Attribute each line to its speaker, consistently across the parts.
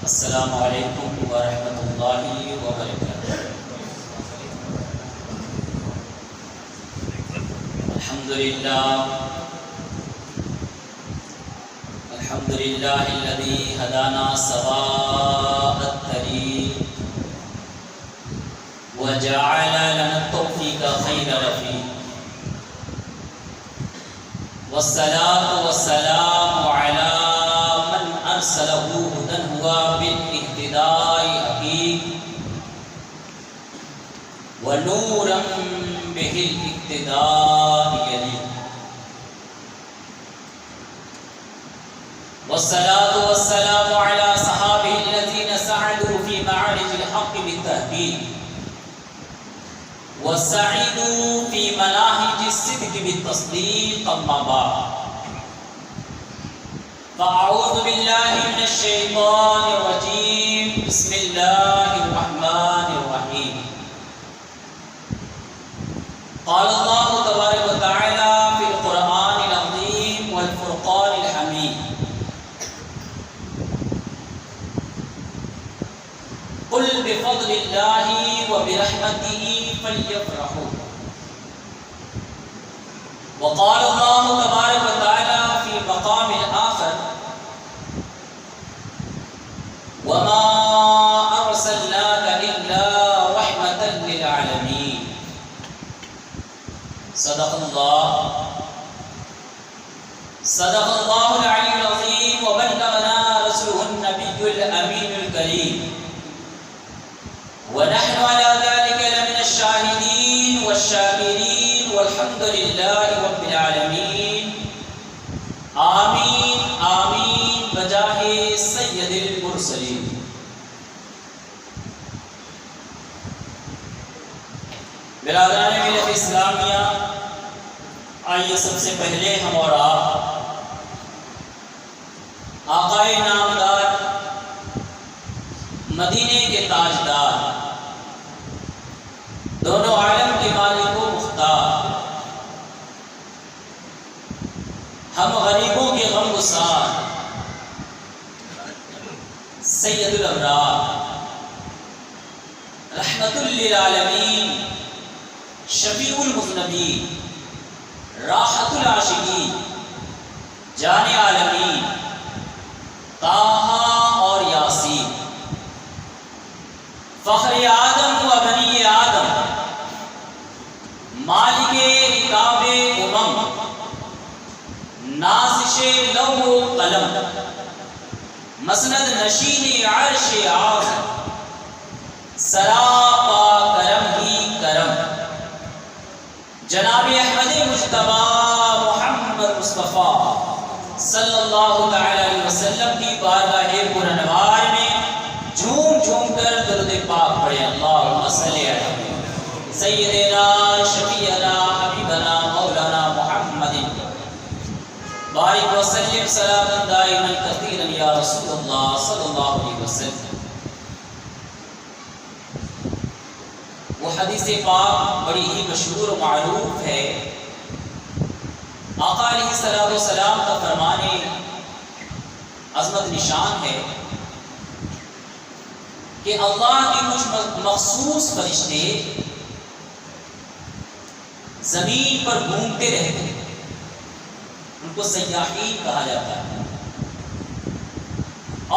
Speaker 1: السلام علیکم ورحمۃ اللہ وبرکاتہ۔ الحمد للہ الذی ہدانا سواء الطریق وجعل لنا التوفیق خیر رفیق، والصلاة والسلام علی من ارسلہ ہدی ہوا بالاہتداء حقیق، ونورا بہ الاقتداء یلیق، والصلاة والسلام علی صحابہ الذین سعدوا فی معارج الحق بالتحقیق، وسعدوا فی مناہج الصدق بالتصدیق، اما بعد فاعوذ باللہ من الشیطان الرجیم، بسم اللہ الرحمن الرحیم۔ قال اللہ تبارک و تعالی فی القرآن العظیم والفرقان الحمید، قل بفضل اللہ وبرحمتہ فلیفرحوا، وقال اللہ تبارک و تعالی فی مقام آخر، وما ارسلناک الا رحمۃ للعالمین۔ صدق اللہ العلی العظیم، وبلغنا رسولہ النبی الامین الکریم، ونحن على ذلك لمن الشاهدين والشاكرين، والحمد لله رب العالمين، آمین آمین بجاہ سید المرسلین۔ برادران ملت اسلامیہ، آئیے سب سے پہلے ہم اور آپ آقائے نامدار، مدینے کے تاجدار، دونوں عالم کے مالک و مختار، ہم غریبوں کے غم گسار، سید الابرار، رحمت للعالمین، شفیع المذنبین، راحت العاشقین، جان عالمین، طٰہٰ اور یاسین، فخر آدم و بنی آدم، مالک رکاب امم، نازش لوح و قلم، مسند نشین عرش اعظم، سراپا کرم ہی کرم، جناب احمد مجتبیٰ محمد مصطفیٰ صلی اللہ تعالی علیہ وسلم کی بارگاہ پرانوار میں جھوم جھوم کر درود پاک پڑھے۔ اللہم صلی علی سیدنا شفیعنا حبیبنا مولانا محمد، بارک وسلم صلاۃ دائما کثیرا یا رسول اللہ صلی اللہ علیہ وسلم۔ وہ حدیث پاک بڑی ہی مشہور و معروف ہے، آقا علیہ الصلوۃ والسلام کا فرمان عظمت نشان ہے کہ اللہ کے کچھ مخصوص فرشتے زمین پر گھومتے رہتے ہیں، ان کو سیاحین کہا جاتا ہے،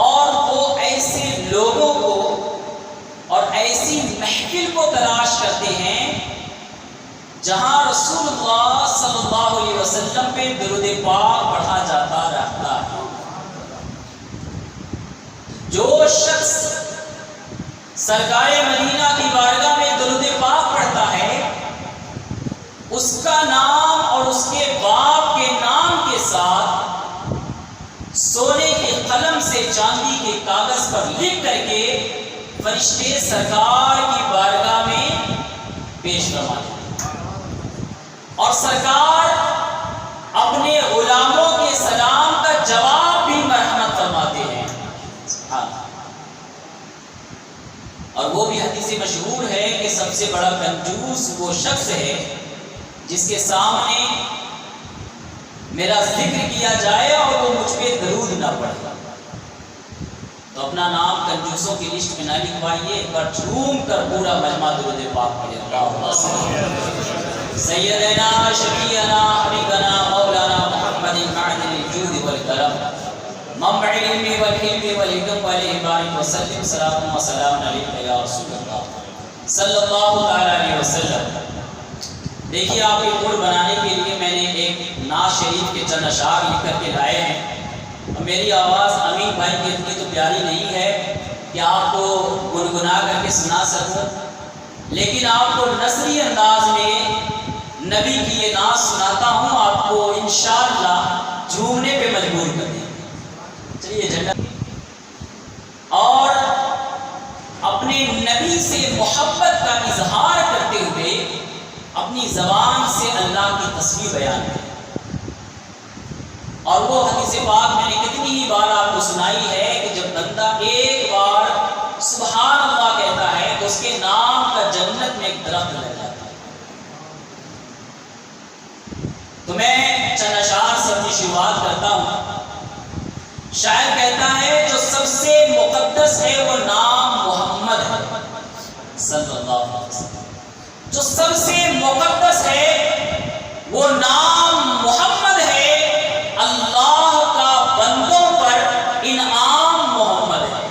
Speaker 1: اور وہ ایسے لوگوں کو اور ایسی محفل کو تلاش کرتے ہیں جہاں رسول اللہ صلی اللہ علیہ وسلم پہ درود پاک پڑھا جاتا رہتا ہے۔ جو شخص سرکار مدینہ کی بارگاہ میں درود پاک پڑھتا ہے، اس کا نام اور اس کے باپ کے نام کے ساتھ سونے کے قلم سے چاندی کے کاغذ پر لکھ کر کے فرشتے سرکار کی بارگاہ میں پیش فرماتے ہیں، اور سرکار اپنے غلاموں کے سلام کا جواب بھی مرحمت فرماتے ہیں۔ اور وہ بھی حدیث مشہور ہے کہ سب سے بڑا کنجوس وہ شخص ہے جس کے سامنے میرا ذکر کیا جائے اور وہ مجھ پہ درود نہ پڑھے۔ تو اپنا نام کنجوسوں کی لسٹ میں نہ لکھوائیے، ایک بار جھوم کر پورا مجمع درود پاک پڑھے۔ اللہم سیدنا شفیعنا حبیبنا مولانا محمد معدن الجود والکرم منبع العلم والحلم والحکم والعباد وسلم صلاۃ و سلام علیک یا رسول اللہ صلی اللہ تعالی علیہ وسلم۔ دیکھیے آپ کے موڈ بنانے کے لیے میں نے ایک نعت شریف کے چند اشعار لکھ کر کے لائے ہیں۔ میری آواز امین بھائی کی اتنی تو پیاری نہیں ہے کہ آپ کو گنگنا کر کے سنا سکوں، لیکن آپ کو نثری انداز میں نبی کی یہ نعت سناتا ہوں، آپ کو انشاءاللہ جھومنے پہ مجبور کر دیں۔ چلیے جنت اور اپنے نبی سے محبت کا اظہار کرتے ہوئے اپنی زبان سے اللہ کی تصویر بیان کریں۔ اور وہ حدیث پاک میں نے کتنی ہی بار آپ کو سنائی ہے کہ جب بندہ ایک بار سبحان اللہ کہتا ہے تو اس کے نام کا جنت میں ایک درخت لگ جاتا ہے۔ تو میں چند اشعار سے اپنی شروعات کرتا ہوں۔ شاعر کہتا ہے جو سب سے مقدس ہے وہ نام محمد ہے صلی اللہ علیہ وسلم، جو سب سے مقدس ہے وہ نام محمد ہے، اللہ کا بندوں پر انعام محمد ہے۔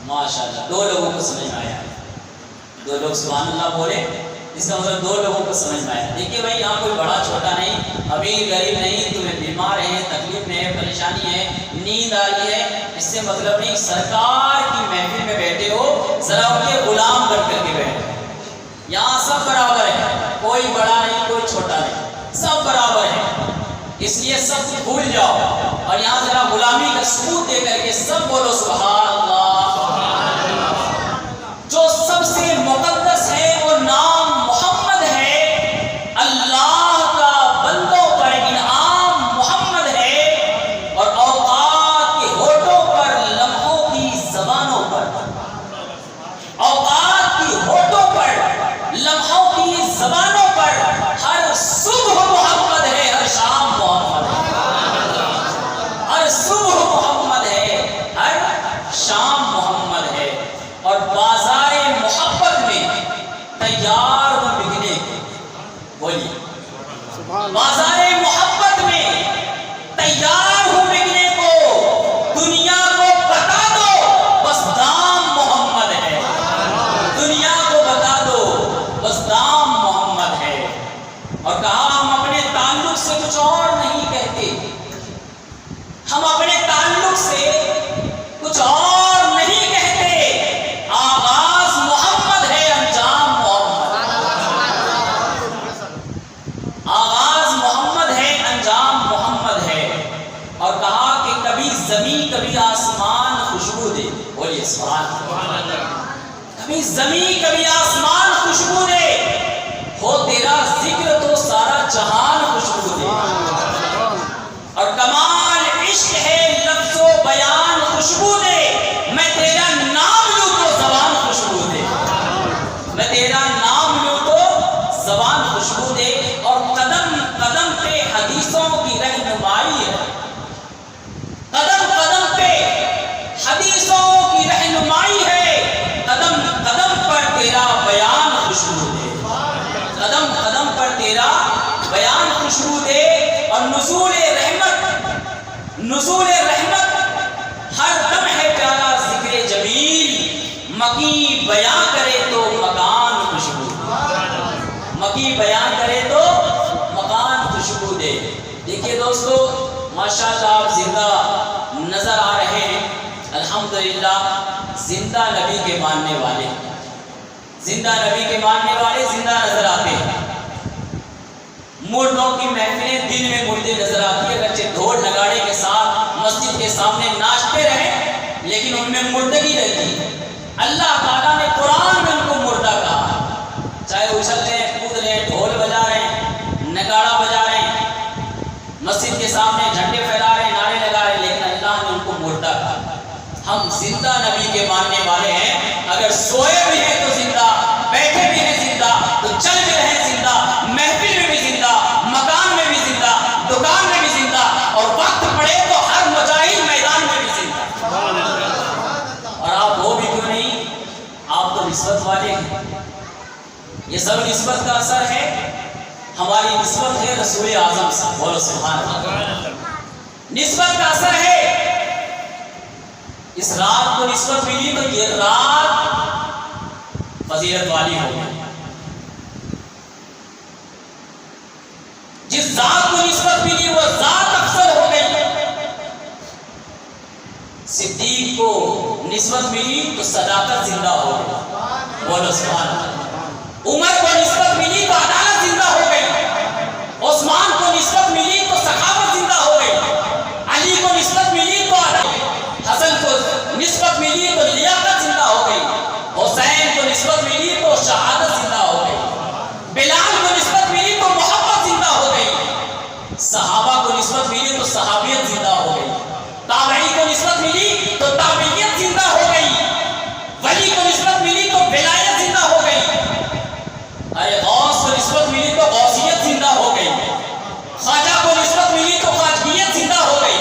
Speaker 1: ماشاءاللہ دو لوگوں کو سمجھ میں آیا، دو لوگ سبحان اللہ بولے، اس کا مطلب دو لوگوں کو سمجھ میں آیا۔ دیکھیے بھائی یہاں کوئی بڑا چھوٹا نہیں، امیر غریب نہیں، تمہیں بیمار ہے، تکلیف میں ہے، پریشانی ہے، نیند آ رہی ہے، اس سے مطلب نہیں، سرکار کی محفل میں بیٹھے ہو، ذرا ان کے غلام بن کر کے بیٹھے۔ یہاں سب برابر ہے، کوئی بڑا نہیں کوئی چھوٹا نہیں، سب برابر ہے، اس لیے سب بھول جاؤ اور یہاں ذرا غلامی کا ثبوت دے کر کے سب بولو سبحان اللہ۔ جو سب سے مقدس ہے وہ نام محمد ہے، اللہ کا بندوں پر انعام محمد ہے، اور اوقات کے ہونٹوں پر لمحوں کی زبانوں پر، اوقات کی ہونٹوں پر لمحوں کی زبانوں پر ہر صبح محمد ہے، ہر شام محمد ہے، ہر صبح محمد ہے، ہر شام محمد ہے، اور بازار محبت میں تیار ہوں بکنے کو۔ بولیے بازار محبت میں تیار ہوں بکنے کو، دنیا کو بتا دو بس دام محمد ہے، دنیا کو بتا دو بس دام محمد ہے۔ اور کہا ہم اپنے تعلق سے کچھ اور نہیں کہتے، ہم اپنے تعلق سے کچھ اور نہیں کہتے، آغاز محمد ہے انجام محمد، آغاز محمد ہے انجام محمد ہے۔ اور کہا کہ کبھی زمین کبھی آسمان خوشبو دے، بولیے سبحان اللہ، کبھی زمین کبھی آسمان خوشبو دے، ہو تیرا ذکر تو سارا جہان خوشبو دے، اور کمال عشق ہے لفظ و بیان خوشبو دے، میں تیرا نام لوں تو زبان خوشبو دے، میں تیرا نام لوں تو زبان خوشبو دے، اور قدم قدم پہ حدیثوں کی رہنمائی ہے، قدم قدم پہ حدیثوں کی رہنمائی ہے، قدم قدم پر تیرا بیان خوشبو دے، قدم قدم پر تیرا بیان خوشبو دے، اور نزول رحمت، نزول رحمت ہر دم ہے پیارا ذکر جمیل، مکی بیان کرے تو مکان خوشبو، مکی بیان کرے تو مکان خوشبو دے۔ دیکھیے دوستو ماشاءاللہ آپ زندہ نظر آ رہے ہیں، الحمدللہ زندہ نبی کے ماننے والے، زندہ نبی کے ماننے والے زندہ نظر آتے ہیں۔ مردوں کی محفلیں دن میں مردے نظر آتی ہے، بچے ڈھول نگاڑے کے ساتھ مسجد کے سامنے ناچتے رہیں لیکن ان میں مردگی رہتی ہے۔ اللہ تعالیٰ نے قرآن میں ان کو مردہ کہا، چاہے اچھل رہے ہیں، کود رہے ہیں، ڈھول بجا رہے ہیں، نگاڑا بجا رہے ہیں، مسجد کے سامنے جھنڈے پھیلا رہے ہیں، نعرے لگا رہے ہیں، لیکن اللہ نے ان کو مردہ کہا۔ ہم زندہ نبی کے ماننے والے ہیں، اگر سوئے بھی ہیں تو زندہ، بیٹھے بھی ہیں زندہ، تو چل بھی رہے ہیں زندہ، محفل میں بھی زندہ، مکان میں بھی زندہ، دکان میں بھی زندہ، اور وقت پڑے تو ہر مجاہد میدان میں بھی زندہ۔ نسبت والے ہیں، یہ سب نسبت کا اثر ہے، ہماری نسبت ہے رسول اعظم سے، بولو سبحان اللہ۔ نسبت کا اثر ہے، اس رات کو نسبت ملی تو یہ رات فضیلت والی ہو گئی، جس ذات کو نسبت ملی وہ ذات افضل ہو گئی۔ صدیق کو نسبت ملی تو صداقت زندہ ہو گئی، بولو سبحان اللہ۔ عمر کو نسبت ملی تو عدالت زندہ ہو گئی، عثمان کو نسبت ملی تو سخاوت زندہ ہو گئی، علی کو نسبت ملی تو عدالت، حسن کو نسبت ملی تو لیاقت زندہ ہو گئی، حسین کو نسبت ملی تو شہادت زندہ ہو گئی، بلال کو نسبت ملی تو محبت زندہ ہو گئی، صحابہ کو نسبت ملی تو صحابیت زندہ ہو گئی، تابعی کو نسبت ملی تو تابعیت زندہ ہو گئی، ولی کو نسبت ملی تو ولایت زندہ ہو گئی، ارے غوث کو نسبت ملی تو غوثیت زندہ ہو گئی، خواجہ کو نسبت ملی تو خواجگیت زندہ ہو گئی۔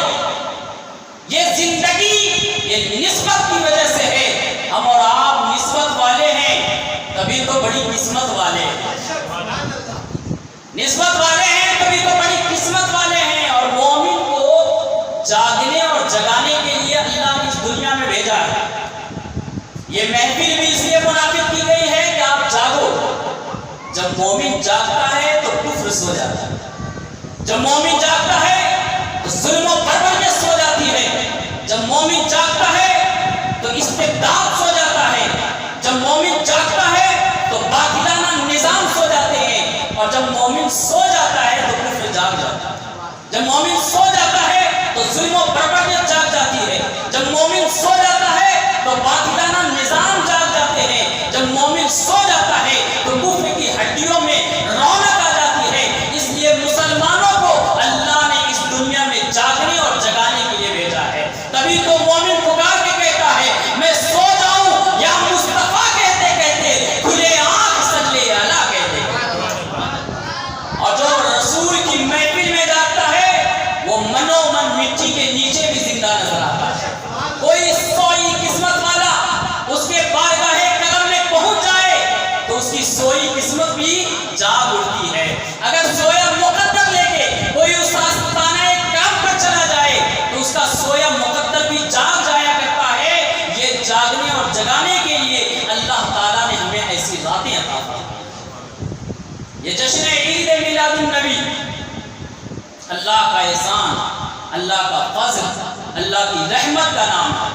Speaker 1: یہ زندگی یہ نسبت کی وجہ سے ہے، ہم اور آپ نسبت والے ہیں تبھی تو بڑی قسمت والے ہیں، نسبت والے ہیں تبھی تو بڑی قسمت والے ہیں۔ اور مومن کو جاگنے اور جگانے کے لیے اللہ نے اس دنیا میں بھیجا ہے۔ یہ محفل بھی اس لیے منعقد کی گئی ہے کہ آپ جاگو۔ جب مومن جاگتا ہے تو کفر سو جاتا ہے، جب مومن جاگتا ہے تو ظلم و بربریت سو جاتی ہے، جب مومن جاگتا ہے تو استبداد سو جاتا ہے، جب مومن جاگتا ہے تو باطلانہ نظام سو جاتے ہیں، اور جب مومن سو جاتا ہے تو کفر جاگ جاتا ہے، جب مومن سو جاتا ہے تو ظلم و بربریت جاگ جاتی ہے، جب مومن سو جاتا ہے تو باطلانہ نظام جاگ جاتے ہیں، جب مومن سو جاتا ہے تو کفر کی ہڈیوں میں رونق آ جاتی ہے۔ اس لیے مسلمانوں کو اللہ نے اس دنیا میں جاگنے اور جگانے کے لیے بھیجا ہے۔ تبھی تو مومن پکار کے کہتا ہے میں سو جاؤں یا مصطفیٰ کہتے کہتے کھلے آنکھ صلی اللہ کہتے، اور جو رسول کی محفل میں جاتا ہے وہ منو من مٹی کے نیچے بھی زندہ نظر آتا ہے۔ کوئی سوئی قسمت والا اس کے بارگاہ کرم میں پہنچ جائے تو اس کی سوئی قسمت بھی جاگ اٹھتی ہے۔ اگر سویا مقدر لے کے کوئی اس آستانہ کرم پر چلا جائے تو اس کا سویا مقدر بھی جاگ جایا کرتا ہے۔ یہ جاگنے اور جگانے کے لیے اللہ تعالیٰ نے ہمیں ایسی راتیں عطا فرمائی۔ یہ جشن عید میلاد النبی اللہ کا احسان، اللہ کا فضل، اللہ کی رحمت کا نام ہے۔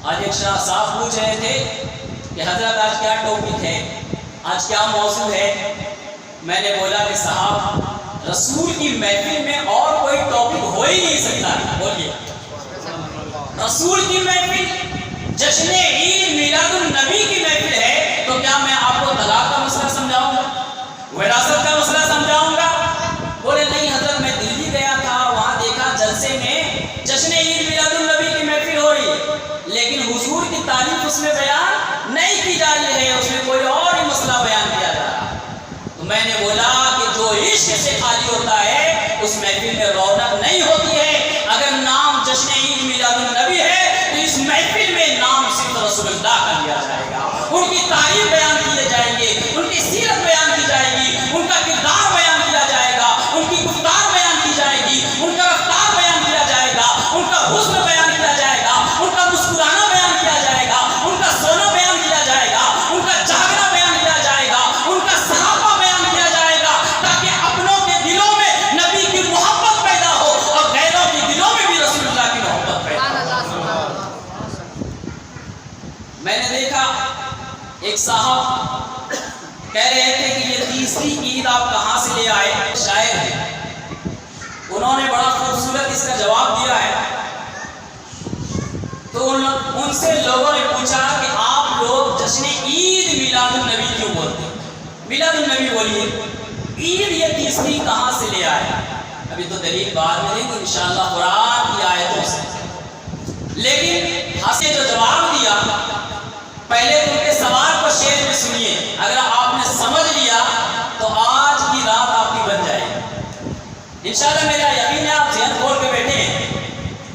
Speaker 1: آج ایک شاہ صاحب پوچھ رہے تھے کہ حضرت آج کیا ٹاپک ہے، آج کیا موضوع ہے؟ میں نے بولا کہ صاحب رسول کی محفل میں اور کوئی ٹاپک ہو ہی نہیں سکتا ہے، بولیے رسول کی محفل جشن عید میلاد النبی کی محفل ہے تو کیا میں آپ کو طلاق کا مسئلہ سمجھاؤں گا، وراثت کا مسئلہ سمجھاؤں گا؟ بولے نہیں حضرت میں دلی گیا تھا، وہاں دیکھا جلسے میں جشن عید میلاد النبی کی محفل ہو رہی ہے لیکن حضور کی تعریف اس میں بیان نہیں کی جا رہی ہے، اس میں کوئی اور ہی مسئلہ بیان کیا جا رہا ہے۔ تو میں نے بولا کہ جو عشق سے خالی ہوتا ہے اس محفل میں رونق نہیں ہوتی ہے۔ اگر نام جشن عید میلاد النبی ہے تو اس محفل میں نام صرف رسول اللہ کا لیا جائے گا، ان کی تعریف بیان کیے جائیں گے، ان کی سیرت بیان کی جائے گی، ان کا کردار بیان کیا جائے گا، ان کی گفتار بیان کی جائے گی، ان کا رفتار بیان کیا جائے گا، ان کا حسن بیان کیا جائے گا، ان کا مسکرانا بیان کیا جائے گا، ان کا سونا بیان کیا جائے گا، ان کا جاگنا بیان کیا جائے گا، ان کا صحابہ بیان کیا جائے گا، تاکہ اپنوں کے دلوں میں نبی کی محبت پیدا ہو اور غیروں کے دلوں میں بھی رسول اللہ کی محبت پیدا ہو۔ میں نے دیکھا ایک صاحب کہہ رہے تھے کہ یہ تیسری عید آپ کہاں سے لے آئے؟ شاعر ہیں، انہوں نے بڑا خوبصورت اس کا جواب دیا ہے۔ تو ان سے لوگوں نے پوچھا کہ آپ لوگ جشن عید میلاد النبی کیوں بولتے ہیں؟ میلاد النبی بولیے، عید یہ تیسری کہاں سے لے آئے؟ ابھی تو دلیل بعد میں نہیں، انشاءاللہ قرآن کی آیتوں سے۔ لیکن ہنسے جو جواب دیا، پہلے تو ان کے سوال کو شعر میں سنیے، اگر آپ نے سمجھ لیا تو آج کی رات آپ کی بن جائے گی انشاءاللہ۔ میرا یقین ہے آپ ذہن کھول کے بیٹھے ہیں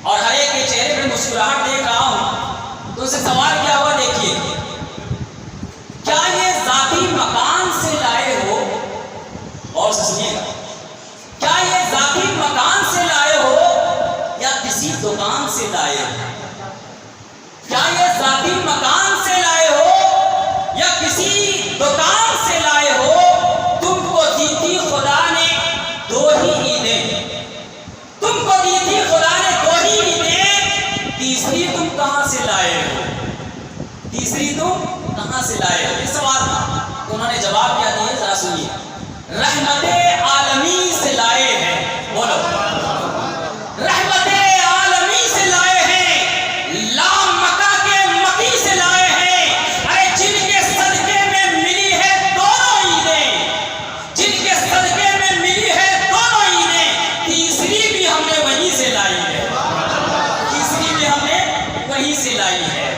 Speaker 1: اور ہر ایک کے چہرے پہ مسکراہٹ دیکھ رہا ہوں، تو ان سے سوال کیا ہوا دیکھیے۔ سے لائے ہو؟ کیا یہ ذاتی مکان سے لائے ہو یا کسی دکان سے لائے ہو؟ تم کو دی تھی خدا نے 2 ہی عیدیں، تم کو دی تھی خدا نے 2 ہی عیدیں، تیسری تم کہاں سے لائے ہو؟ تیسری تم کہاں سے لائے ہو؟ یہ سوال تھا. تو انہوں نے جواب کیا دیا، ذرا سنیے. رحمت عالمی سے لائے ہیں. بولو، رحمت عالمی سے لائے ہیں، لا مکہ کے مکی سے لائے ہیں. ارے جن کے صدقے میں ملی ہے دونوں عیدیں، جن کے صدقے میں ملی ہے دونوں عیدیں، تیسری بھی ہم نے وہیں سے لائی ہے، تیسری بھی ہم نے وہیں سے لائی ہے.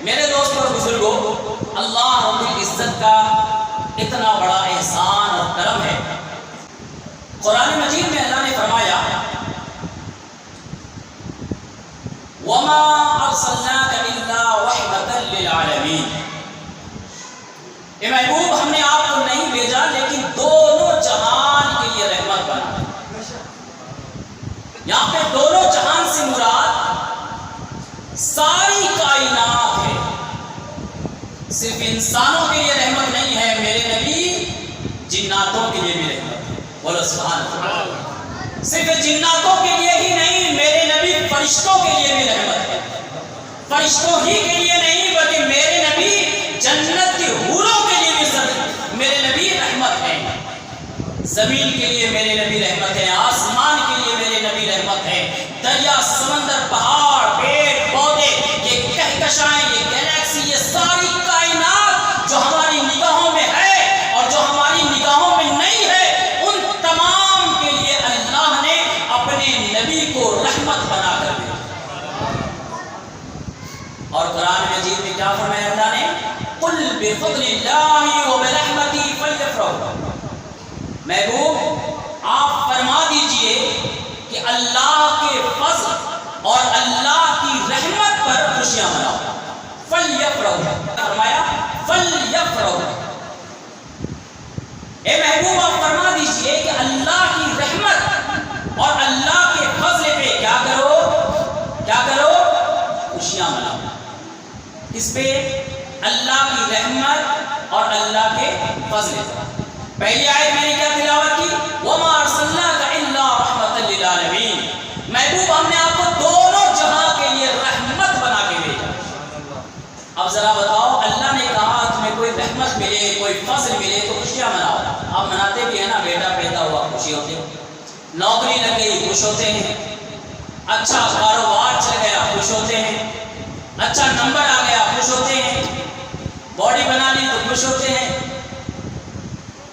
Speaker 1: میرے دوستوں اور بزرگوں، اللہ رب العزت کا اتنا بڑا احسان اور کرم ہے. قرآن مجید میں اللہ نے فرمایا وَمَا أَرْسَلْنَاكَ إِلَّا رَحْمَةً لِّلْعَالَمِينَ. اے محبوب، ہم نے آپ کو نہیں بھیجا لیکن دونوں جہان کے لیے رحمت بنا. یہاں پہ دونوں جہان سے مراد ساری کائنات ہے. صرف انسانوں کے لیے رحمت نہیں ہے میرے نبی، جناتوں کے لیے بھی رحمت ہے. بولو سبحان اللہ. صرف جناتوں کے لیے ہی نہیں میرے نبی، فرشتوں کے لیے بھی رحمت ہے. فرشتوں ہی کے لیے نہیں بلکہ میرے نبی جنت کی حوروں کے لیے بھی میرے نبی رحمت ہے. زمین کے لیے میرے نبی رحمت ہے، آسمان کے لیے میرے نبی رحمت ہے. دریا، سمندر، پہاڑ، پیڑ پودے، یہ کہکشائیں، یہ گیلیکسی، یہ ساری کائنات جو ہماری نگاہوں میں ہے اور جو ہماری نگاہوں میں نہیں ہے، ان تمام کے لیے اللہ نے اپنے نبی کو رحمت بنا کر دیا. اور قرآن مجید میں کیا فرمایا اللہ نے؟ قل بفضل اللہ وبرحمتہ فلیفرحوا. محبوب، آپ فرما دیجئے کہ اللہ کے فضل اور اللہ کی رحمت پر خوشیاں مناؤ. فلیفرحوا، فرمایا فلیفرحوا. اے محبوب، آپ فرما دیجئے کہ اللہ کی رحمت اور اللہ کے فضل پہ کیا کرو؟ کیا کرو؟ خوشیاں مناؤ. اس پہ اللہ کی رحمت اور اللہ کے فضل. پہلی آیت میں نے کیا تلاوت کی؟ وَمَا أَرْسَلْنَاكَ إِلَّا رَحْمَةً لِّلْعَالَمِينَ. محبوب، ہم نے آپ کو دونوں جہاں کے لیے رحمت بنا کے بھیجا. اب ذرا بتاؤ، اللہ نے کہا تمہیں کوئی رحمت ملے، کوئی فضل ملے تو خوشیاں مناؤ. آپ مناتے بھی ہیں نا، بیٹا پیدا ہوا خوشی ہوتی ہے، نوکری لگ گئی خوش ہوتے ہیں، اچھا کاروبار چل گیا خوش ہوتے ہیں، اچھا نمبر آ گیا خوش ہوتے ہیں، باڈی بنا لی تو خوش ہوتے ہیں.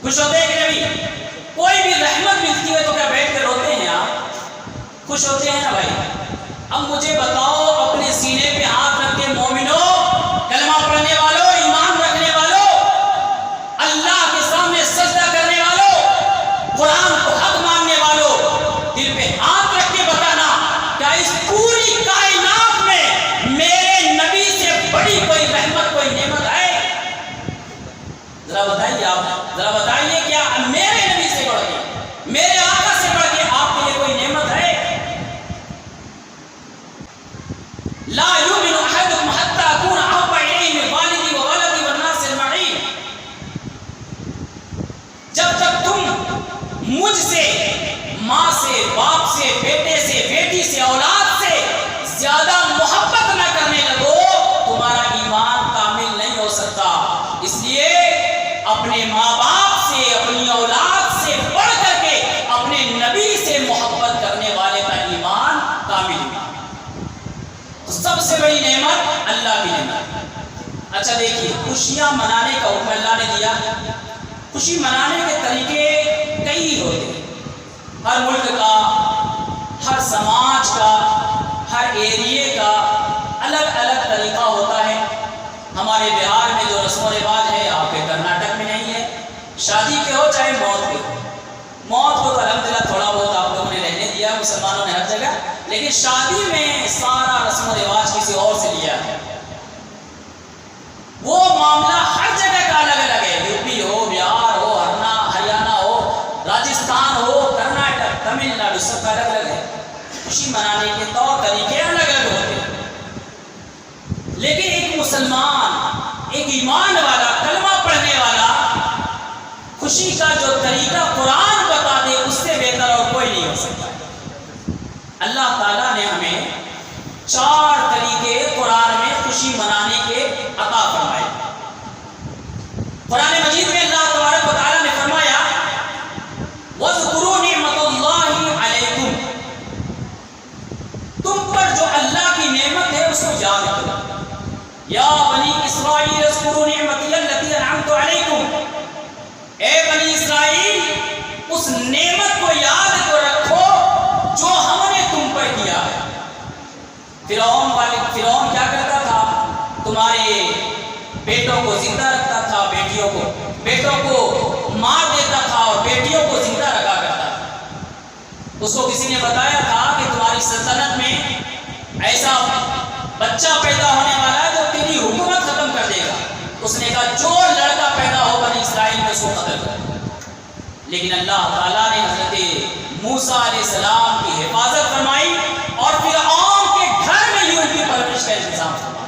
Speaker 1: خوش ہوتے ہیں کہ نہیں؟ کوئی بھی رحمت ملتی ہے تو کیا بیٹھ کے روتے ہیں؟ آپ خوش ہوتے ہیں نا بھائی. اب مجھے بتاؤ، اپنے سینے پہ ہاتھ رکھ کے مومنوں، کلمہ پڑھنے والوں، ایمان رکھنے والوں، اللہ کے سامنے سجدہ کرنے والوں، قرآن کو حق ماننے والوں، دل پہ ہاتھ رکھ کے بتانا، کیا اس پوری کائنات میں میرے نبی سے بڑی کوئی رحمت، کوئی نعمت ہے؟ ذرا بتائیے، آپ ذرا بتائیے، کیا میرے نبی سے بڑھ کے، میرے آقا سے بڑھ کے آپ کے لیے کوئی نعمت ہے؟ لا یؤمن احدکم حتی اکون احب الیہ من والدی وولدی والناس اجمعین. جب تک تم مجھ سے، ماں سے، باپ سے، بیٹے سے، بیٹی سے، اولاد سے زیادہ محبت نہ کرنے لگو، تمہارا ایمان کامل نہیں ہو سکتا. اس لیے اپنے ماں باپ سے، اپنی اولاد سے بڑھ کر کے اپنے نبی سے محبت کرنے والے کا ایمان کامل ہے. سب سے بڑی نعمت اللہ کی نعمت. اچھا دیکھیے، خوشیاں منانے کا حکم اللہ نے دیا. خوشی منانے کے طریقے کئی ہوتے ہیں. ہر ملک کا، ہر سماج کا، ہر ایریے کا الگ الگ طریقہ ہوتا ہے. ہمارے بہار میں جو رسم و رواج ہے آپ کے کرناٹک میں نہیں ہے. شادی کے ہو چاہے موت کے ہو، موت کو تو الحمدللہ تھوڑا بہت آپ لوگوں نے رہنے دیا مسلمانوں نے ہر جگہ، لیکن شادی میں سارا رسم و رواج کسی اور سے لیا ہے. وہ معاملہ ہر جگہ کا الگ الگ ہے. یوپی ہو، بہار ہو، ہریانہ ہو، راجستھان ہو، کرناٹک، تمل ناڈو، سب کا الگ الگ ہے. خوشی منانے کے طور طریقے الگ الگ ہوتے ہیں. مسلمان، ایک ایمان والا، کلمہ پڑھنے والا خوشی کا جو طریقہ قرآن بتا دے اس سے بہتر اور کوئی نہیں ہو سکتا۔ اللہ تعالیٰ نے ہمیں 4 طریقے قرآن میں خوشی منانے کے عطا فرمائے۔ قرآن مجید میں اللہ تبارک و تعالیٰ نے فرمایا وَاذْكُرُوا نِعْمَتَ اللَّهِ عَلَيْكُمْ، تم پر جو اللہ کی نعمت ہے اس کو یاد کرو۔ یا بنی اسرائیل اذکروا نعمتی التی انعمت علیکم، اے بنی اسرائیل اس نعمت کو یاد کو رکھو جو ہم نے تم پر کیا ہے۔ فرعون کیا کرتا تھا؟ تمہارے بیٹوں کو زندہ رکھتا تھا، بیٹوں کو مار دیتا تھا اور بیٹیوں کو زندہ رکھا کرتا تھا۔ اس کو کسی نے بتایا تھا کہ تمہاری سلطنت میں ایسا بچہ پیدا ہونے والا ہے جو تیری حکومت ختم کر دے گا۔ اس نے کہا جو لڑکا پیدا ہو بنی اسرائیل میں اس کو قتل کر۔ لیکن اللہ تعالیٰ نے حضرت موسیٰ علیہ السلام کی حفاظت فرمائی اور فرعون کے گھر میں یوں کی پرورش کا انتظام فرمایا۔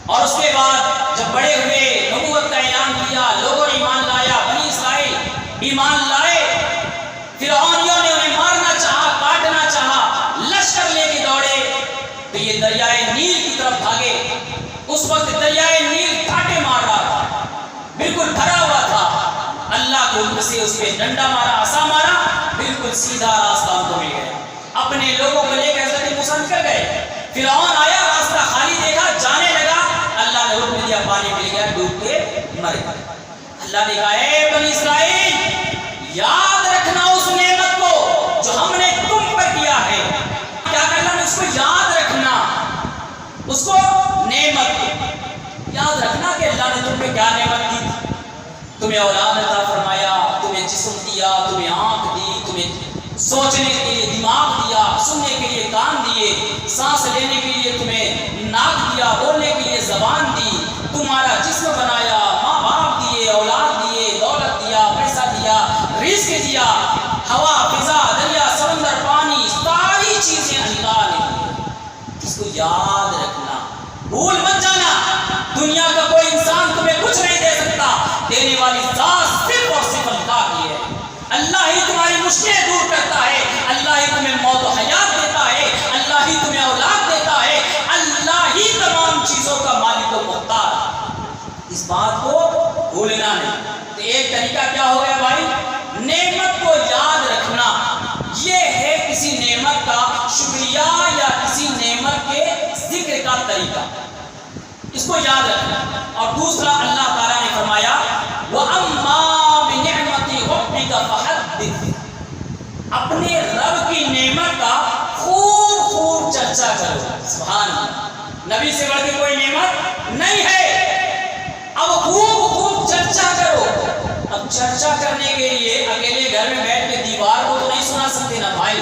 Speaker 1: اور اس کے بعد جب بڑے ہوئے، نبوت کا اعلان کیا، لوگوں نے ایمان لایا، بنی اسرائیل ایمان لائے، فرعونیوں نے انہیں مارنا چاہا، کاٹنا چاہا، لشکر لے کے دوڑے تو یہ دریائے نیل کی طرف بھاگے۔ اس وقت دریائے نیل کاٹے مار رہا تھا، بالکل بھرا ہوا تھا۔ اللہ کے حکم سے اس پہ ڈنڈا مارا، عصا مارا، بالکل سیدھا راستہ ان کو مل گیا۔ اپنے لوگوں کو لے کر حضرت موسیٰ نکل گئے۔ فرعون آیا، راستہ خالی دیکھا، جانے لگا، اللہ نے حکم دیا، پانی مل گیا، ڈوب کے مر گئے۔ اللہ نے کہا اے بنی اسرائیل یاد رکھنا اس نعمت کو جو ہم نے تم پر کیا ہے۔ کیا کرنا ہے؟ اس کو یاد رکھنا، اس کو نعمت یاد رکھنا کہ اللہ نے تم پہ کیا نعمت دی۔ تمہیں اولاد عطا فرمایا، تمہیں جسم دیا، تمہیں آنکھ دی، تمہیں سوچنے کے لیے دماغ دیا، سننے کے لیے کان دیے، سانس لینے کے لیے تمہیں ناک دیا، بولنے کے لیے زبان دی، تمہارا جسم بنایا، ماں باپ دیے، اولاد دیے، دولت دیا، پیسہ دیا، رزق دیا، ہوا، فضا، دریا، سمندر، پانی، ساری چیزیں اللہ نے دی۔ اس کو یاد رکھنا، بھول مت جانا۔ دنیا کا کوئی انسان تمہیں کچھ نہیں دے سکتا، دینے والی ذات صرف اور صرف اللہ کی ہے۔ اللہ ہی تمہاری مشکلیں دور کرتا ہے، اللہ ہی تمہیں موت و حیات دیتا ہے، اللہ ہی تمہیں اولاد دیتا ہے، اللہ ہی تمام چیزوں کا مالک و مختار ہے۔ اس بات کو بھولنا نہیں۔ تو ایک طریقہ کیا ہو گیا بھائی؟ نعمت کو یاد رکھنا، یہ ہے کسی نعمت کا شکریہ یا کسی نعمت کے ذکر کا طریقہ، اس کو یاد رکھنا۔ اور دوسرا اللہ تعالیٰ نے فرمایا وَأَمَّا بِنِعْمَتِ رَبِّكَ فَحَدِّثْ، اپنے رب کی نعمت کا خوب خوب چرچا کرو۔ سبحان اللہ، نبی سے بڑھ کے کوئی نعمت نہیں ہے۔ اب خوب خوب چرچا کرو۔ اب چرچا کرنے کے لیے اکیلے گھر میں بیٹھ کے دیوار کو تو نہیں سنا سکتے نا بھائی،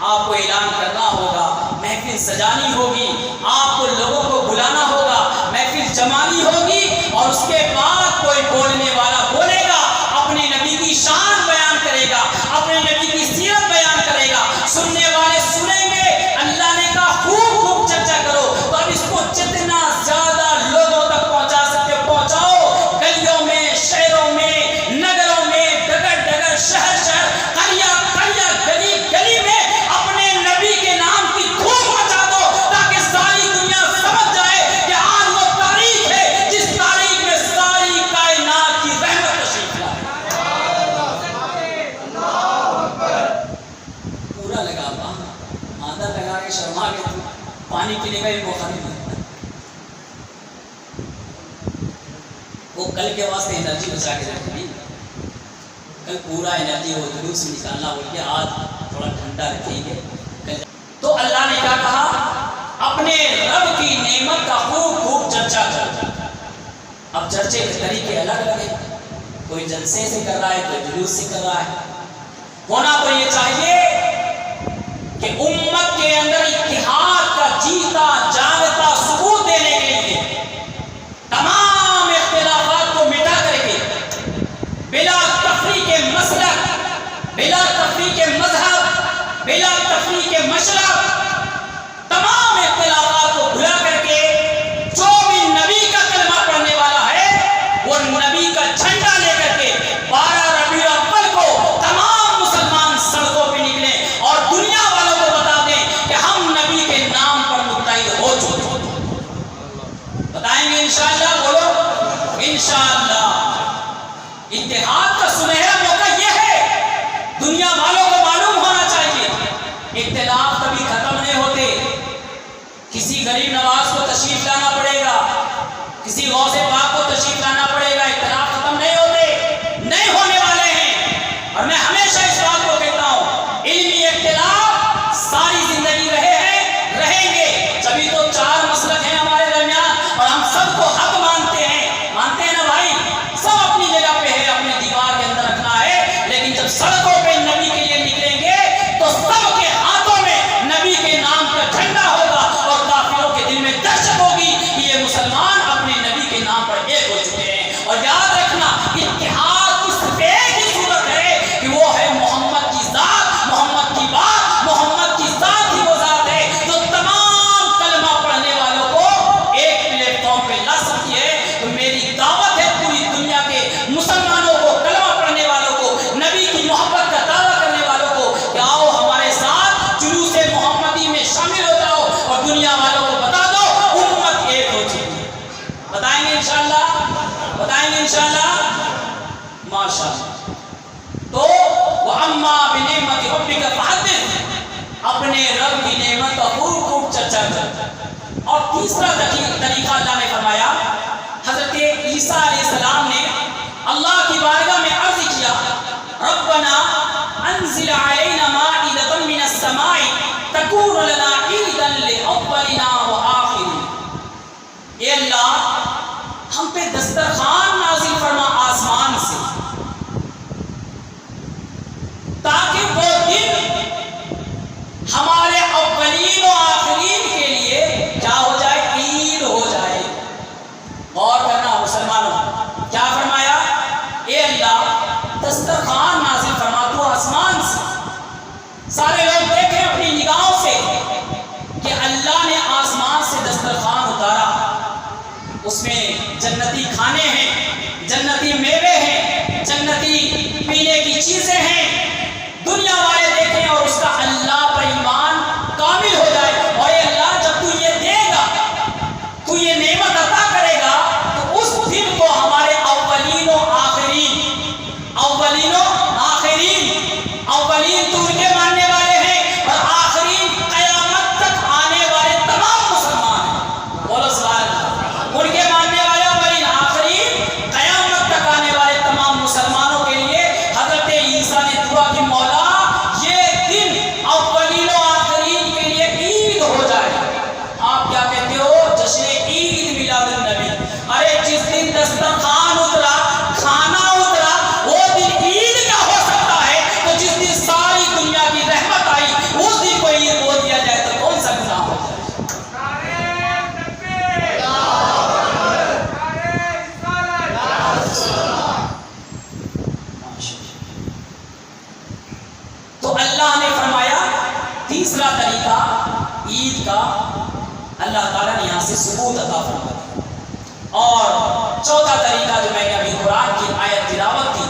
Speaker 1: آپ کو اعلان کرنا ہوگا، محفل سجانی ہوگی، آپ کو لوگوں کو بلانا ہوگا، محفل جمانی ہوگی، اور اس کے بعد کوئی بولنے والا بولے گا، اپنے نبی کی شان بیان کرے گا، اپنے نبی کی سیرت بیان کرے گا، سننے والے سنیں گے۔ اللہ نے کہا خوب خوب چرچا کرو۔ تو اب اس کو جتنا زیادہ لوگوں تک پہنچا سکتے پہنچاؤ، گلیوں میں، شہروں میں، نگروں میں، ڈگر ڈگر، شہر شہر، قریہ قریہ، گلی گلی میں اپنے نبی کے نام کی دھوم مچا دو، تاکہ ساری دنیا سمجھ جائے کہ آج وہ تاریخ ہے جس تاریخ میں ساری کائنات کی رحمت تشریف لائے۔ پورا لگا آدھا لگا کے شرما کے پانی پینے کا ایک موقع نہیں ملتا۔ وہ کل کے واسطے انرجی بچا کے رکھتے نہیں، کل پورا انرجی وہ جلوس میں نکالنا بول کے آج تھوڑا ٹھنڈا رکھیں گے۔ تو اللہ نے کیا کہا؟ اپنے رب کی نعمت کا خوب خوب چرچا کر۔ اب چرچے کے طریقے الگ الگ ہیں، کوئی جلسے سے کر رہا ہے، کوئی جلوس سے کر رہا ہے۔ ہونا تو یہ چاہیے کہ امت کے اندر اتحاد کا جیتا جاگتا ثبوت دینے کے لیے تمام اختلافات کو مٹا کر کے بلا تفریق مسلک، بلا تفریق مذہب، بلا تفریق مشرب، تمام اختلافات کو بھلا کر کے کسی غریب نواز کو تشریف لانا پڑے گا، کسی غوث پاک کو تشریف لانا پڑے گا، اختلاف ختم نہیں ہوتے، نہیں ہونے والے ہیں۔ اور میں ہمیشہ اس بات کو کہتا ہوں، علمی اختلاف ساری زندگی رہے ہیں، رہیں گے۔ جبھی تو چار مسلک ہیں ہمارے درمیان اور ہم سب کو حق مانتے ہیں نا بھائی، سب اپنی جگہ پہ ہے، اپنے دیوار کے اندر رکھنا ہے، لیکن جب سڑکوں پہ نبی کے لیے نکلیں گے تو سب کے ہاتھوں میں نبی کے نام کا جھنڈا ہوگا اور کافروں کے دل میں دہشت ہوگی کہ یہ مسلمان اپنے نبی کے نام پر ایک ہو چکے ہیں۔ اور یاد رکھنا، اتحاد کی صرف ایک ہی صورت ہے کہ وہ ہے محمد کی ذات، محمد کی بات، محمد کی ذات ہی وہ ذات ہے جو تمام کلمہ پڑھنے والوں کو ایک پلیٹ فارم پہ لا سکتی ہے۔ تو میری دعوت ہے پوری دنیا کے مسلمانوں کو، کلمہ پڑھنے والوں کو، نبی کی محبت کا دعویٰ کرنے والوں کو کہ آؤ ہمارے ساتھ جلوس محمدی میں شامل ہو جاؤ اور دنیا والوں کو بتا دو امت ایک ہو چکی ہے۔ بتائیں گے انشاءاللہ، بتائیں گے انشاءاللہ، ماشاءاللہ۔ تو وَأَمَّا بِنِعْمَتِ رَبِّكَ فَحَدِّثْ، اپنے رب کی نعمت کا خوب خوب چرچا کر۔ اور تیسرا طریقہ اللہ نے فرمایا، حضرت عیسیٰ علیہ السلام نے اللہ کی بارگاہ میں عرض کیا، ربنا انزل علینا مائدۃ من السماء تکون لنا عیدا لاولنا وآخرنا۔ اے اللہ، ہم پہ دسترخوان نازل فرما آسمان سے، تاکہ وہ دن ہمارے اولین و آخرین کے لیے کیا ہو جائے، عید ہو جائے۔ غور کرنا مسلمانوں، کیا فرمایا؟ اے اللہ، دسترخوان نازل فرما تو آسمان سے۔ سارے لوگ دیکھیں اپنی نگاہوں سے کہ اللہ نے آسمان سے دسترخوان اتارا، اس میں جنتی کھانے ہیں، جنتی میوے ہیں، جنتی پینے کی چیزیں ہیں۔ دنیا والے دیکھیں اور اس کا اللہ پر ایمان کامل ہو جائے۔ اور اے اللہ، جب تو یہ دے گا، تو یہ نعمت عطا کرے گا، تو اس دن کو ہمارے اولین و آخرین، اولین و آخرین، اولین تو ان کے ماننے والے ہیں اور آخرین قیامت تک آنے والے تمام مسلمان ہیں۔ بولو سبحان اللہ۔ ان کے ماننے والے اولین، آخرین، قیامت تک آنے والے تمام مسلمانوں کے لیے حضرت عیسیٰ نے دعا کی، مولا یہ دن اولین و آخرین کے لیے عید ہو جائے۔ آپ کیا کہتے ہو؟ جشن عید میلاد النبی۔ ارے جس دن دسترخوان اترا، کھانا اترا، وہ دن عید کا ہو سکتا ہے، تو جس دن ساری دنیا کی رحمت آئی اس دن کو عید بول دیا جائے تو کون سا گناہ ہو جائے؟ تو اللہ نے فرمایا تیسرا طریقہ عید کا اللہ تعالیٰ نے یہاں سے ثبوت عطا فرما دیا۔ اور چوتھا طریقہ جو میں نے ابھی قرآن کی آیت تلاوت کی،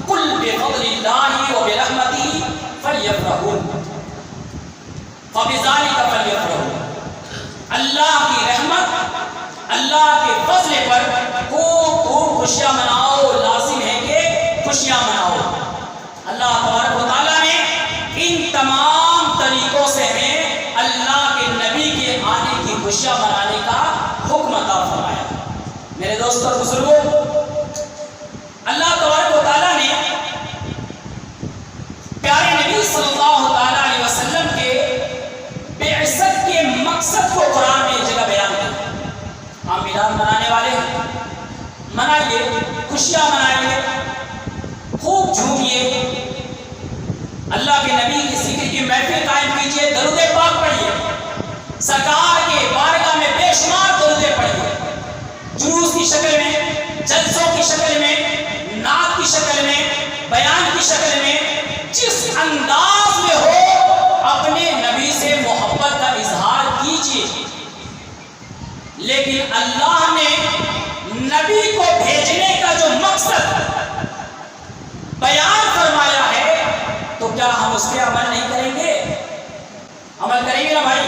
Speaker 1: قُلْ بِفَضْلِ اللَّهِ وَبِرَحْمَتِهِ فَلْيَفْرَحُوا فَبِذَلِكَ فَلْيَفْرَحُوا۔ اللہ کی رحمت، اللہ کے فضل پر خوب خوب خوشیاں مناؤ، لازم ہے کہ خوشیاں مناؤ۔ اللہ تبارک و تعالیٰ نے ان تمام طریقوں سے ہمیں اللہ کے نبی کے آنے کی خوشیاں منانے کا حکم عطا فرمایا۔ میرے دوستوں اور بزرگوں، اللہ تبارک و تعالیٰ نے پیارے نبی صلی اللہ تعالیٰ علیہ وسلم کے بعثت کے مقصد کو قرآن میں ایک جگہ بیان کیا۔ ہم میلاد منانے والے ہیں، منائیے، خوشیاں منائیے، خوب جھومیے، اللہ کے نبی کی ذکر کی محفل قائم کیجئے، درود پاک پڑھیے، سرکار کے بارگاہ میں بے شمار درود پڑھیے، جلوس کی شکل میں، جلسوں کی شکل میں، نعت کی شکل میں، بیان کی شکل میں، جس انداز میں ہو اپنے نبی سے محبت کا اظہار کیجئے۔ لیکن اللہ نے نبی کو بھیجنے کا جو مقصد بیان فرمایا ہے، تو کیا ہم اس پہ عمل نہیں کریں گے؟ عمل کریں گے نا بھائی؟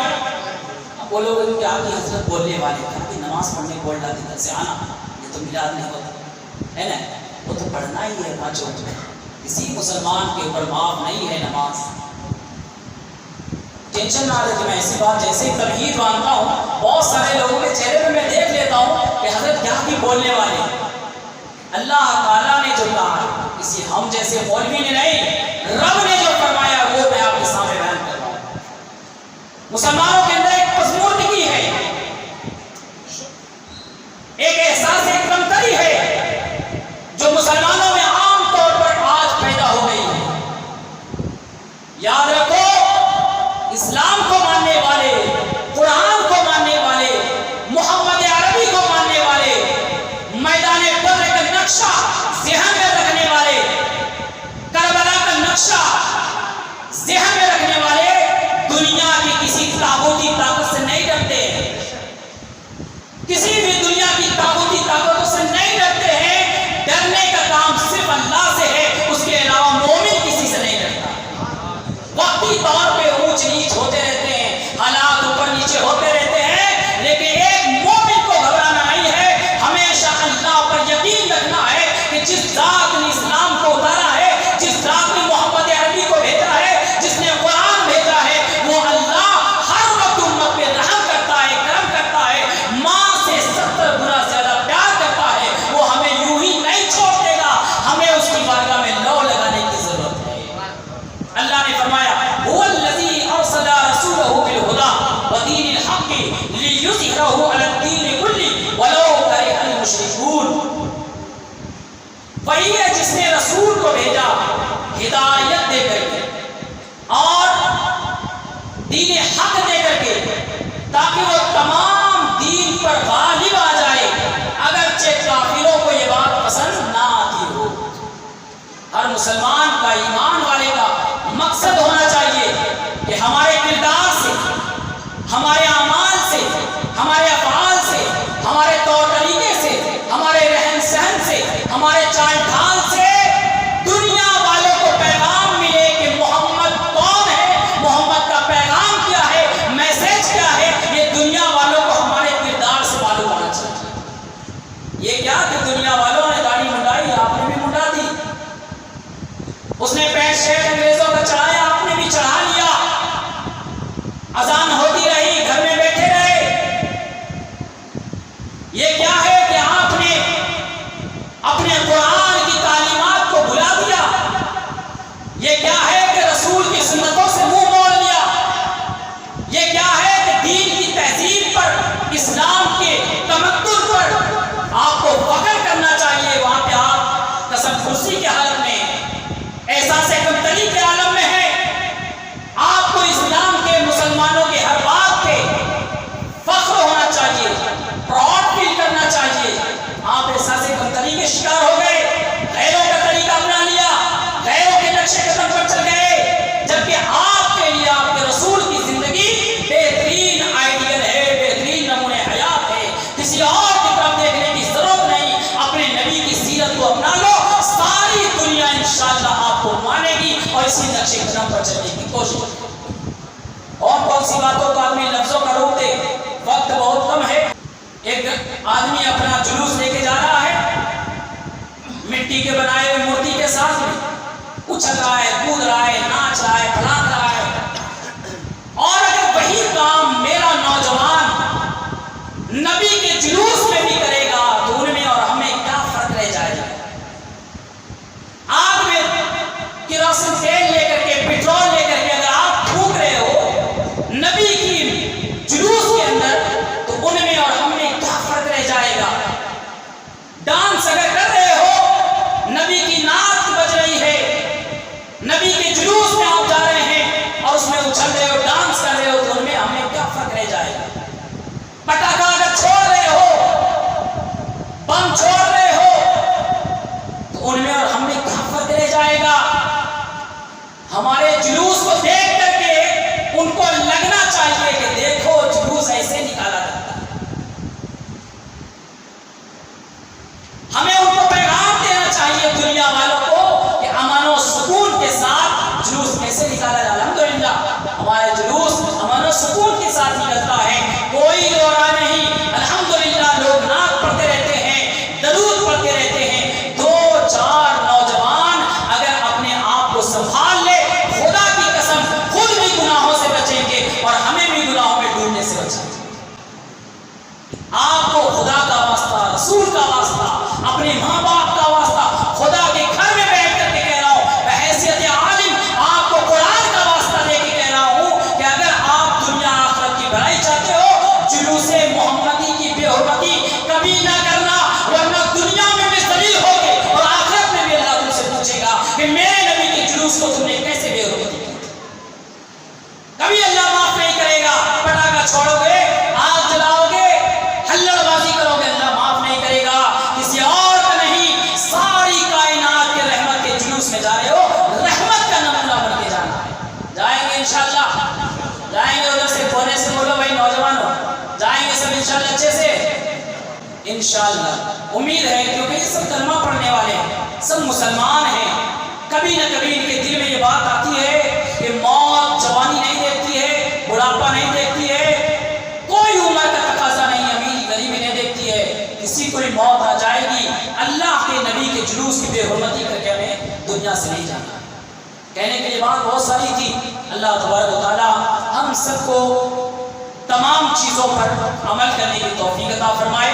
Speaker 1: اب بولو گے کہ آپ کی حضرت بولنے والے تھے کہ نماز پڑھنے بول جاتے گھر سے آنا، یہ تو میلاد نہیں ہوتا ہے نا، وہ تو پڑھنا ہی ہے پانچوں وقت، کسی مسلمان کے اوپر معاف نہیں ہے نماز۔ ٹینشن نہ لے کہ میں ایسی بات جیسے تمہید مانتا ہوں بہت سارے لوگوں کے چہرے پہ میں دیکھ لیتا ہوں کہ حضرت کیا ہی بولنے والے ہیں۔ اللہ تعالیٰ نے جو کہا کسی ہم جیسے مولوی نے نہیں، رب نے جو فرمایا وہ میں آپ کے سامنے بیان کر رہا ہوں۔ مسلمانوں کے اندر ایک پسماندگی ہے، ایک احساس ایک کمتری ہے جو مسلمانوں میں عام طور پر آج پیدا ہو گئی ہے۔ یاد رکھو، اسلام کو ماننے والے، قرآن کو ماننے والے، محمد عربی کو ماننے والے، میدان بدر کا نقشہ ذہن میں رکھنے والے، کربلا کا نقشہ ذہن میں رکھنے والے دنیا کی کسی طاغوتی طاقت سے نہیں ڈرتے، کسی بھی دنیا کی طاغوتی طاقتوں سے نہیں ڈرتے ہیں۔ ڈرنے کا کام صرف اللہ سے ہے، اس کے علاوہ مومن کسی سے نہیں ڈرتا۔ وقتی طور پہ اونچ نیچ ہوتے رہتے ہیں، حالات اوپر نیچے ہوتے رہتے ہیں، لیکن ایک مومن کو گھبرانا نہیں ہے، ہمیشہ اللہ پر یقین رکھنا ہے کہ جس ذات نے اسلام کو اتارا ہے، جس ذات نے محمد عربی کو بھیجا ہے، جس نے قرآن بھیجا ہے، وہ اللہ ہر وقت امت پہ رحم کرتا ہے، کرم کرتا ہے، ماں سے 70 گنا زیادہ پیار کرتا ہے۔ وہ ہمیں یوں ہی نہیں چھوڑ دے گا، ہمیں اس کی بارگاہ میں لو لگانے کی ضرورت ہے۔ اللہ نے فرمایا هو الذی ارسل رسولہ بالہدی ودین الحق لیظہرہ علی الدین کلہ ولو کرہ المشرکون۔ وہی ہے جس نے رسول کو بھیجا ہدایت دے کر کے اور دین حق دے کر کے، تاکہ وہ تمام دین پر غالب آ جائے، اگرچہ کافروں کو یہ بات پسند نہ آتی ہو۔ ہر مسلمان کا، ایمان والے کا مقصد ہونا چاہیے کہ ہمارے کردار سے، ہمارے اعمال سے، ہمارے افعال سے، ہمارے طور طریقے سے، ہمارے رہن سہن سے، ہمارے چال ڈھال سے دنیا والوں کو پیغام ملے کہ محمد کون ہے، محمد کا پیغام کیا ہے، میسج کیا ہے، یہ دنیا والوں کو ہمارے کردار سے معلوم ہونا چاہیے۔ یہ کیا کہ دنیا والوں نے داڑھی منڈائی، آپ نے بھی منڈا دی، اس نے پینٹ شرٹ انگریزوں کا چڑھایا، آپ نے بھی چڑھا لیا، اذان ہوتی رہی، گھر میں بیٹھے رہے۔ یہ کیا ہے کہ آپ نے اپنے قرآن کی تعلیمات کو بھلا دیا، یہ کیا ہے کہ رسول کی سنتوں سے منہ موڑ لیا، یہ کیا ہے کہ دین کی تہذیب پر، اسلام کے تمدن پر آپ کو فخر کرنا چاہیے، وہاں پہ آپ قسم فرسی کے حالت میں، احساس کمتری کے عالم میں ہے۔ آپ کو اسلام کے، مسلمانوں کے ہر بات پہ فخر ہونا چاہیے، پراؤڈ فیل کرنا چاہیے۔ آپ احساس کمتری کے شکار ہو گئے، غیروں کا طریقہ اپنا لیا، غیروں کے نقش قدم پر چل گئے، جبکہ آپ کے لیے آپ کے رسول کی زندگی بہترین آئیڈیل ہے، بہترین نمونہ حیات ہے۔ کسی اور کی طرف دیکھنے کی ضرورت نہیں، اپنے نبی کی سیرت کو اپنا لو، ساری دنیا انشاءاللہ آپ کو مانے گی اور اسی نقش قدم پر چلنے کی کوشش کرے۔ اور بہت سی باتوں کو آدمی لفظوں کا روک دے، وقت بہت کم ہے۔ ایک آدمی اپنا جلوس لے کے جا رہا ہے، مٹی کے بنائے ہوئے مورتی کے ساتھ میں اچھل رہا ہے، کود رہا ہے، ناچ رہا ہے، پھڑان رہا ہے۔ اور اگر وہی کام میرا نوجوان نبی کے جلوس میں بھی کرے گا تو ان میں اور ہمیں کیا فرق رہ جائے گا؟ آگ میں کیروسین تیل لے کر کے، پیٹرول لے کر کے اگر آپ پھونک رہے ہو نبی کی جلوس کے اندر، تو ان میں اور ہم میں کیا فرق رہ جائے گا؟ ڈانس اگر کر رہے ہو، نبی کی نعت بج رہی ہے، نبی کے جلوس میں آپ جا رہے ہیں اور اس میں اچھل رہے ہو، ڈانس کر رہے ہو، تو ان میں ہمیں کیا فرق رہ جائے گا؟ پٹاخہ اگر چھوڑ رہے ہو، بم چھوڑ رہے ہو، تو ان میں اور ہم میں کیا فرق رہ جائے گا؟ ہمارے جلوس کو دیکھ کر کے ان کو لگنا چاہیے کہ دیکھو جلوس ایسے نکالا جاتا ہے۔ ہمیں ان کو پیغام دینا چاہیے دنیا والوں کو کہ امن و سکون کے ساتھ جلوس کیسے نکالا جائے۔ الحمدللہ ہمارے جلوس امن و سکون کے ساتھ نکلتا ہے، کوئی دو رائے نہیں۔ الحمدللہ لوگ نعت پڑھتے رہتے ہیں، درود پڑھتے رہتے ہیں۔ 2-4 نوجوان اگر اپنے آپ کو سنبھال لے، خدا کی قسم اپنے ماں باپ کا واسطہ خدا کے گھر میں بیٹھ کر کے کہہ رہا ہوں، بحیثیت عالم آپ کو قرآن کا واسطہ دے کے کہہ رہا ہوں کہ اگر آپ دنیا آخرت کی بھلائی چاہتے ہو، جلوس محمدی کی بے حرمتی کبھی نہ کرنا، ورنہ دنیا میں بھی ذلیل ہوگے اور آخرت میں بھی اللہ تم سے پوچھے گا کہ میرے نبی کے جلوس کو تم نے کیسے بے حرمتی کی۔ کبھی اللہ معاف نہیں کرے گا۔ پٹاخہ چھوڑو گے، آگ جلاؤ گے، ہلڑ بازی کرو گے، اللہ معاف نہیں کرے گا۔ کسی اور کا نہیں، ساری کائنات کے رحمت کے جلوس میں جا رہے ہو، رحمت کا نمونہ بن کے جانا ہے۔ جائیں گے انشاءاللہ، جائیں گے ادھر سے کونے سے، بولو بھائی نوجوانوں، جائیں گے سب انشاءاللہ اچھے سے، انشاءاللہ امید ہے، کیونکہ یہ سب کلمہ پڑھنے والے ہیں، سب مسلمان ہیں۔ کبھی نہ کبھی ان کے دل میں یہ بات آتی ہے کہ موت جوانی نہیں دیکھتی ہے، بڑھاپا نہیں دیکھتی ہے، کوئی عمر کا تقاضا نہیں، امیر غریبی نہیں دیکھتی ہے، کسی کوئی موت آ جائے گی، اللہ کے نبی کے جلوس کی بے حرمتی کر کے ہمیں دنیا سے نہیں جانا۔ کہنے کے لیے بات بہت ساری تھی۔ اللہ تبارک و تعالی ہم سب کو تمام چیزوں پر عمل کرنے کی توفیق عطا فرمائے،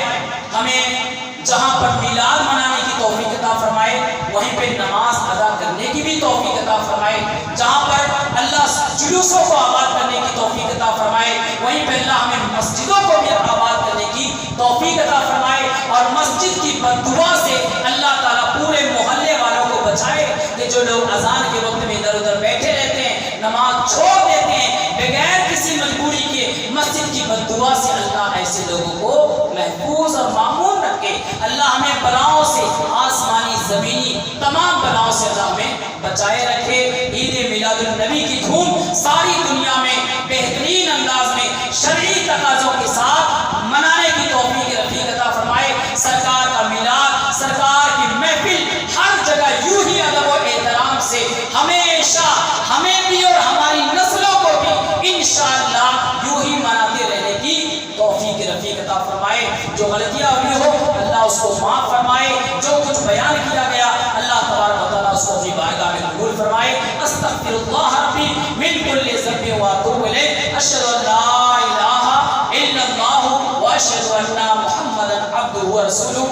Speaker 1: ہمیں جہاں پر میلاد منانے کی توفیق عطا فرمائے وہیں پہ نماز ادا کرنے کی بھی توفیق عطا فرمائے، جہاں پر اللہ جلوسوں کو آباد کرنے کی توفیق عطا فرمائے وہیں پہ اللہ ہمیں مسجدوں کو بھی آباد کرنے کی توفیق عطا فرمائے، اور مسجد کی بددعا سے اللہ تعالیٰ پورے محلے والوں کو بچائے کہ جو لوگ اذان کے وقت میں ادھر ادھر بیٹھے رہتے ہیں، نماز چھوڑ دیتے ہیں بغیر کسی مجبوری کے، مسجد کی بددعا سے اللہ ایسے لوگوں کو محفوظ اور معمون رکھے۔ اللہ ہمیں بلاؤں سے، آسمانی زمینی تمام بلاؤں سے اللہ ہمیں بچائے رکھے۔ عید میلاد النبی کی دھوم ساری دنیا میں بہترین انداز میں شرعی تقاضوں کے ساتھ منانے کی توفیق رفیق عطا فرمائے۔ سرکار کا میلاد، سرکار کی محفل ہر جگہ یوں ہی ادب و احترام سے ہمیشہ ہمیں بھی اور ہماری نسلوں کو بھی انشاءاللہ یوں ہی مناتے رہنے کی توفیق رفیق عطا فرمائے۔ جو غلطیاں ہوئی ہو اللہ اس کو معاف فرمائے، جو کچھ بیان کیا گیا اللہ تبارک و تعالیٰ اس کو اپنی بارگاہ میں قبول فرمائے۔ استغفر اللہ ربی من کل ذنب واتوب الیہ، اشہد ان لا الہ الا اللہ واشہد ان محمدا عبدہ ورسولہ۔